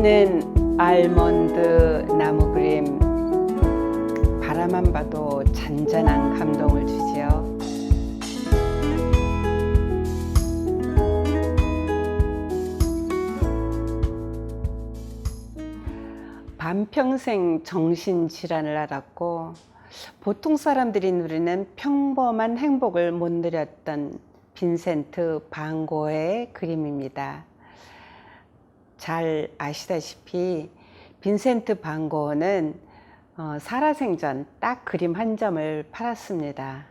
피는 알몬드 나무 그림, 바라만 봐도 잔잔한 감동을 주지요. 반평생 정신질환을 앓았고 보통 사람들이 누리는 평범한 행복을 못 누렸던 빈센트 반 고흐의 그림입니다. 잘 아시다시피 빈센트 반 고흐는 살아생전 딱 그림 한 점을 팔았습니다.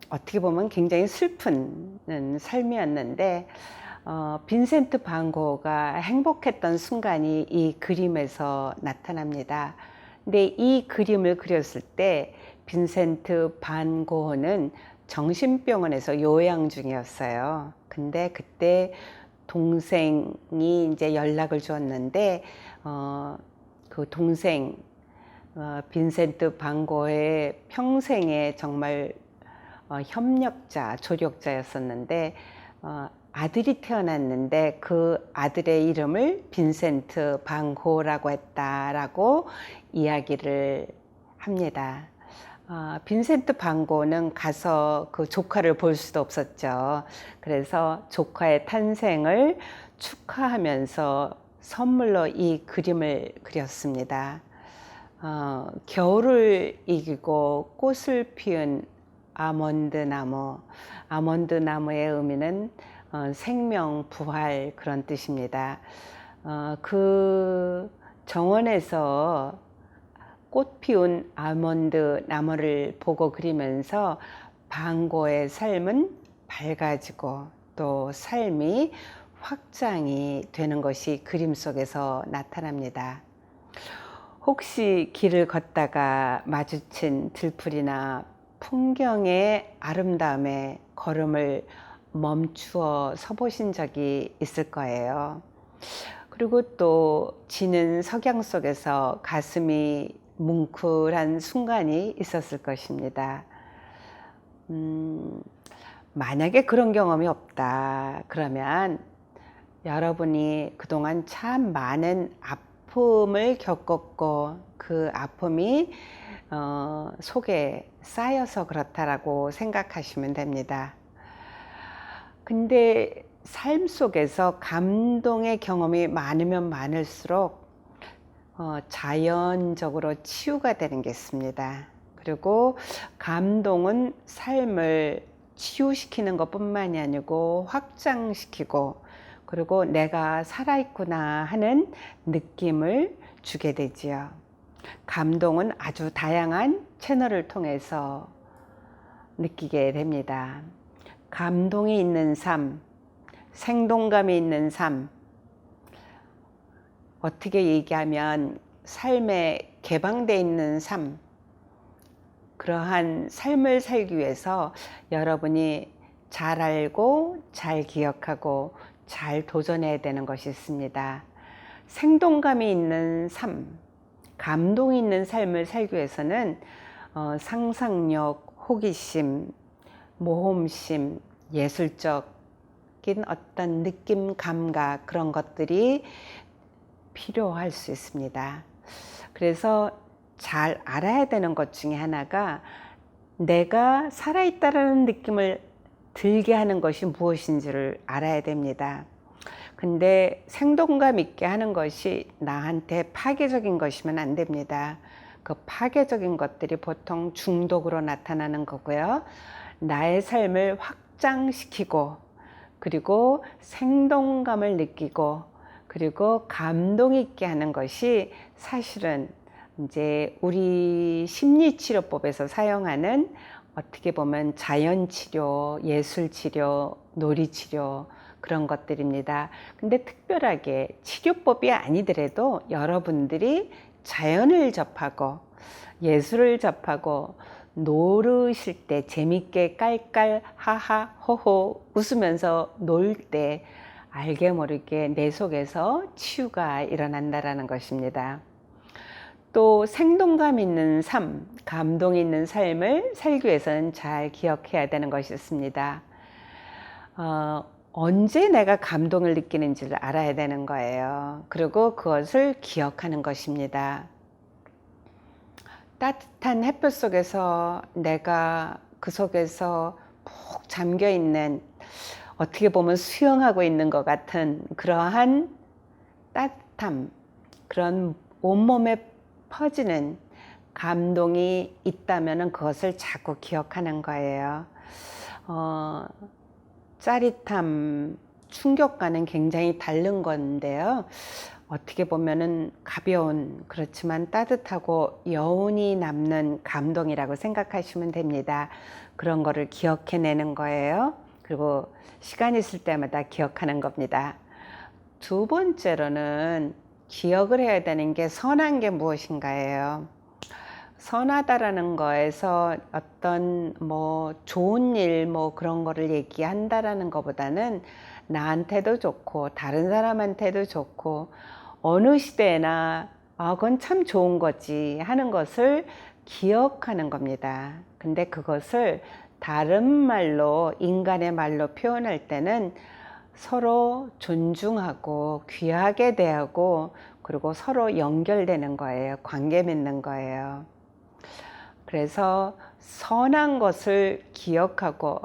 어떻게 보면 굉장히 슬픈 삶이었는데 빈센트 반 고흐가 행복했던 순간이 이 그림에서 나타납니다. 근데 이 그림을 그렸을 때 빈센트 반 고흐는 정신병원에서 요양 중이었어요. 근데 그때 동생이 이제 연락을 주었는데 그 동생 빈센트 반 고흐의 평생의 정말 협력자, 조력자였었는데 아들이 태어났는데 그 아들의 이름을 빈센트 반 고흐라고 했다라고 이야기를 합니다. 빈센트 반 고흐는 가서 그 조카를 볼 수도 없었죠. 그래서 조카의 탄생을 축하하면서 선물로 이 그림을 그렸습니다. 겨울을 이기고 꽃을 피운 아몬드 나무, 아몬드 나무의 의미는 생명, 부활 그런 뜻입니다. 그 정원에서 꽃 피운 아몬드 나무를 보고 그리면서 반 고흐의 삶은 밝아지고 또 삶이 확장이 되는 것이 그림 속에서 나타납니다. 혹시 길을 걷다가 마주친 들풀이나 풍경의 아름다움에 걸음을 멈추어 서보신 적이 있을 거예요. 그리고 또 지는 석양 속에서 가슴이 뭉클한 순간이 있었을 것입니다. 만약에 그런 경험이 없다 그러면 여러분이 그동안 참 많은 아픔을 겪었고 그 아픔이 속에 쌓여서 그렇다라고 생각하시면 됩니다. 근데 삶 속에서 감동의 경험이 많으면 많을수록 자연적으로 치유가 되는 게 있습니다. 그리고 감동은 삶을 치유시키는 것뿐만이 아니고 확장시키고 그리고 내가 살아있구나 하는 느낌을 주게 되지요. 감동은 아주 다양한 채널을 통해서 느끼게 됩니다. 감동이 있는 삶, 생동감이 있는 삶, 어떻게 얘기하면 삶에 개방되어 있는 삶, 그러한 삶을 살기 위해서 여러분이 잘 알고 잘 기억하고 잘 도전해야 되는 것이 있습니다. 생동감이 있는 삶, 감동이 있는 삶을 살기 위해서는 상상력, 호기심, 모험심, 예술적인 어떤 느낌, 감각 그런 것들이 필요할 수 있습니다. 그래서 잘 알아야 되는 것 중에 하나가 내가 살아있다는 느낌을 들게 하는 것이 무엇인지를 알아야 됩니다. 근데 생동감 있게 하는 것이 나한테 파괴적인 것이면 안 됩니다. 그 파괴적인 것들이 보통 중독으로 나타나는 거고요. 나의 삶을 확장시키고 그리고 생동감을 느끼고 그리고 감동 있게 하는 것이 사실은 이제 우리 심리치료법에서 사용하는 어떻게 보면 자연치료, 예술치료, 놀이치료 그런 것들입니다. 근데 특별하게 치료법이 아니더라도 여러분들이 자연을 접하고 예술을 접하고 노르실 때 재밌게 깔깔 하하 호호 웃으면서 놀 때 알게 모르게 내 속에서 치유가 일어난다라는 것입니다. 또 생동감 있는 삶, 감동 있는 삶을 살기 위해서는 잘 기억해야 되는 것이 있습니다. 언제 내가 감동을 느끼는지를 알아야 되는 거예요. 그리고 그것을 기억하는 것입니다. 따뜻한 햇볕 속에서 내가 그 속에서 푹 잠겨 있는, 어떻게 보면 수영하고 있는 것 같은 그러한 따뜻함, 그런 온몸에 퍼지는 감동이 있다면 그것을 자꾸 기억하는 거예요. 짜릿함, 충격과는 굉장히 다른 건데요. 어떻게 보면은 가벼운, 그렇지만 따뜻하고 여운이 남는 감동이라고 생각하시면 됩니다. 그런 거를 기억해내는 거예요. 그리고 시간 있을 때마다 기억하는 겁니다. 두 번째로는 기억을 해야 되는 게 선한 게 무엇인가예요. 선하다라는 거에서 어떤 좋은 일 그런 거를 얘기한다라는 것보다는 나한테도 좋고 다른 사람한테도 좋고 어느 시대나 그건 참 좋은 거지 하는 것을 기억하는 겁니다. 근데 그것을 다른 말로, 인간의 말로 표현할 때는 서로 존중하고 귀하게 대하고 그리고 서로 연결되는 거예요. 관계 맺는 거예요. 그래서 선한 것을 기억하고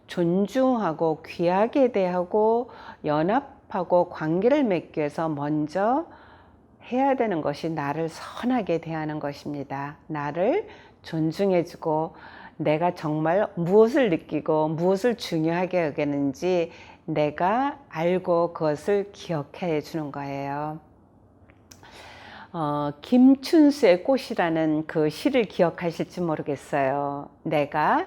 존중하고 귀하게 대하고 연합하고 관계를 맺기 위해서 먼저 해야 되는 것이 나를 선하게 대하는 것입니다. 나를 존중해주고 내가 정말 무엇을 느끼고 무엇을 중요하게 여기는지 내가 알고 그것을 기억해 주는 거예요. 김춘수의 꽃이라는 그 시를 기억하실지 모르겠어요. 내가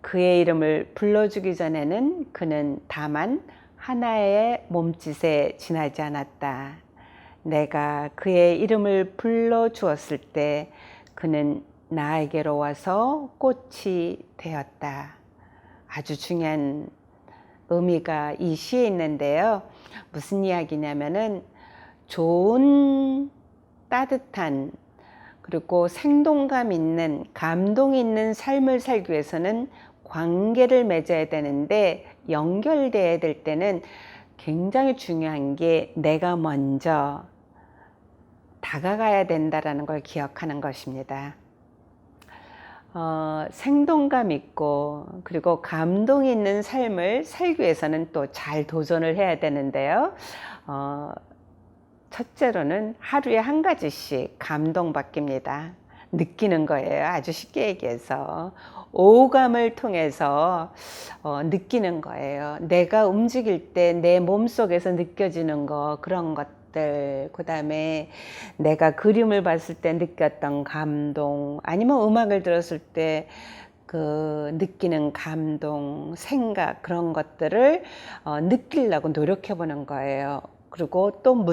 그의 이름을 불러주기 전에는 그는 다만 하나의 몸짓에 지나지 않았다. 내가 그의 이름을 불러주었을 때 그는 나에게로 와서 꽃이 되었다. 아주 중요한 의미가 이 시에 있는데요. 무슨 이야기냐면은 좋은 따뜻한 그리고 생동감 있는 감동 있는 삶을 살기 위해서는 관계를 맺어야 되는데 연결돼야 될 때는 굉장히 중요한 게 내가 먼저 다가가야 된다라는 걸 기억하는 것입니다. 생동감 있고 그리고 감동 있는 삶을 살기 위해서는 또 잘 도전을 해야 되는데요. 첫째로는 하루에 한 가지씩 감동받깁니다. 느끼는 거예요. 아주 쉽게 얘기해서 오감을 통해서 느끼는 거예요. 내가 움직일 때 내 몸속에서 느껴지는 거, 그런 것들, 그 다음에 내가 그림을 봤을 때 느꼈던 감동, 아니면 음악을 들었을 때 그 느끼는 감동, 생각, 그런 것들을 느끼려고 노력해 보는 거예요. 그리고 또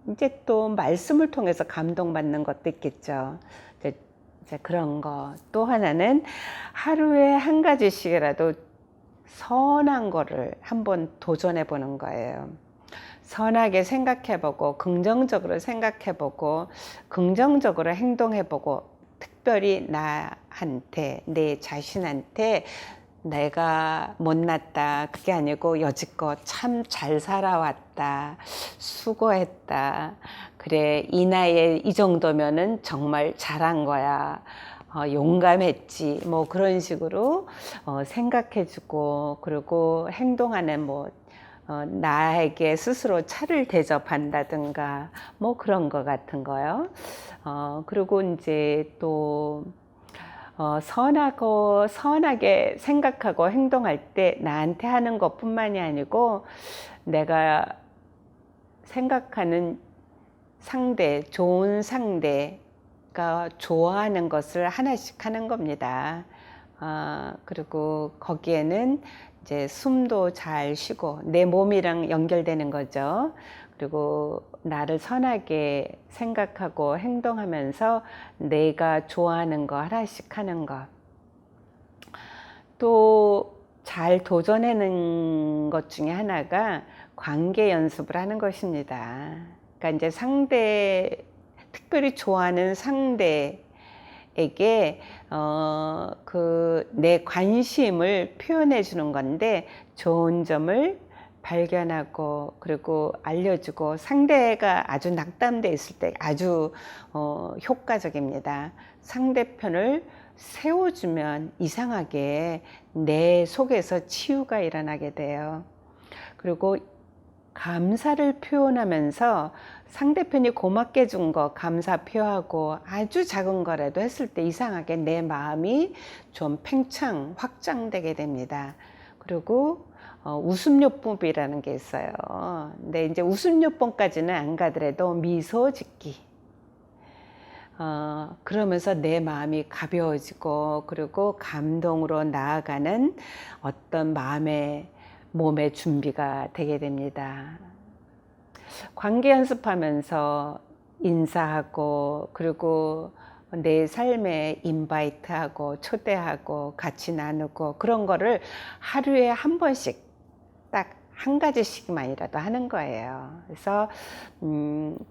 이제 또 말씀을 통해서 감동받는 것도 있겠죠. 이제 그런 거. 또 하나는 하루에 한 가지씩이라도 선한 거를 한번 도전해 보는 거예요. 선하게 생각해 보고 긍정적으로 생각해 보고 긍정적으로 행동해 보고 특별히 나한테, 내 자신한테 내가 못났다, 그게 아니고 여지껏 참 잘 살아왔다, 수고했다, 그래 이 나이에 이 정도면은 정말 잘한 거야, 용감했지, 그런 식으로 생각해주고, 그리고 행동하는 나에게 스스로 차를 대접한다든가 그런 거 같은 거요. 그리고 이제 또 선하게 생각하고 행동할 때 나한테 하는 것뿐만이 아니고 내가 생각하는 상대, 좋은 상대가 좋아하는 것을 하나씩 하는 겁니다. 그리고 거기에는 이제 숨도 잘 쉬고 내 몸이랑 연결되는 거죠. 그리고 나를 선하게 생각하고 행동하면서 내가 좋아하는 거 하나씩 하는 것. 또 잘 도전하는 것 중에 하나가 관계 연습을 하는 것입니다. 그러니까 이제 특별히 좋아하는 상대에게 내 관심을 표현해 주는 건데 좋은 점을 발견하고 그리고 알려주고 상대가 아주 낙담돼 있을 때 아주 효과적입니다. 상대편을 세워주면 이상하게 내 속에서 치유가 일어나게 돼요. 그리고 감사를 표현하면서 상대편이 고맙게 준 거 감사 표하고 아주 작은 거라도 했을 때 이상하게 내 마음이 좀 팽창 확장되게 됩니다. 그리고 웃음요법이라는 게 있어요. 근데 이제 웃음요법까지는 안 가더라도 미소 짓기. 그러면서 내 마음이 가벼워지고 그리고 감동으로 나아가는 어떤 몸의 준비가 되게 됩니다. 관계 연습하면서 인사하고 그리고 내 삶에 인바이트하고 초대하고 같이 나누고 그런 거를 하루에 한 번씩 딱 한 가지씩만이라도 하는 거예요. 그래서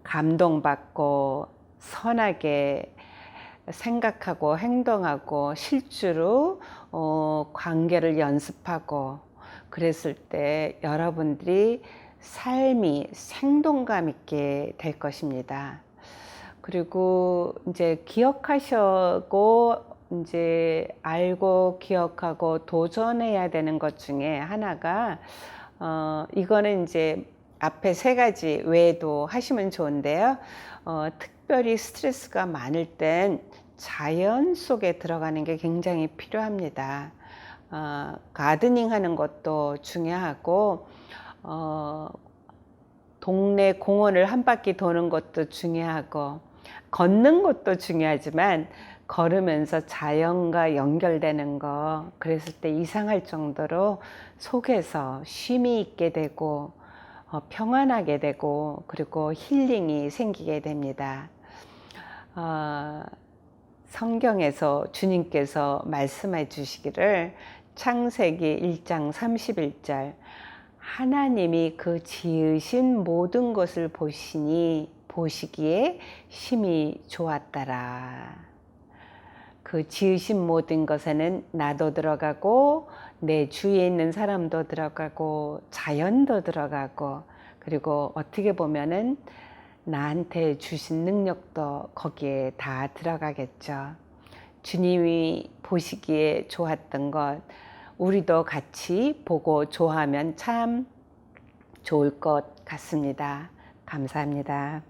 감동받고 선하게 생각하고 행동하고 실제로 관계를 연습하고 그랬을 때 여러분들이 삶이 생동감 있게 될 것입니다. 그리고 이제 기억하시고 이제 알고 기억하고 도전해야 되는 것 중에 하나가 이거는 이제 앞에 3가지 외에도 하시면 좋은데요. 특별히 스트레스가 많을 땐 자연 속에 들어가는 게 굉장히 필요합니다. 가드닝 하는 것도 중요하고 동네 공원을 한 바퀴 도는 것도 중요하고 걷는 것도 중요하지만 걸으면서 자연과 연결되는 거 그랬을 때 이상할 정도로 속에서 쉼이 있게 되고 평안하게 되고 그리고 힐링이 생기게 됩니다. 성경에서 주님께서 말씀해 주시기를 창세기 1장 31절 하나님이 그 지으신 모든 것을 보시기에 심히 좋았더라. 그 지으신 모든 것에는 나도 들어가고 내 주위에 있는 사람도 들어가고 자연도 들어가고 그리고 어떻게 보면은 나한테 주신 능력도 거기에 다 들어가겠죠. 주님이 보시기에 좋았던 것 우리도 같이 보고 좋아하면 참 좋을 것 같습니다. 감사합니다.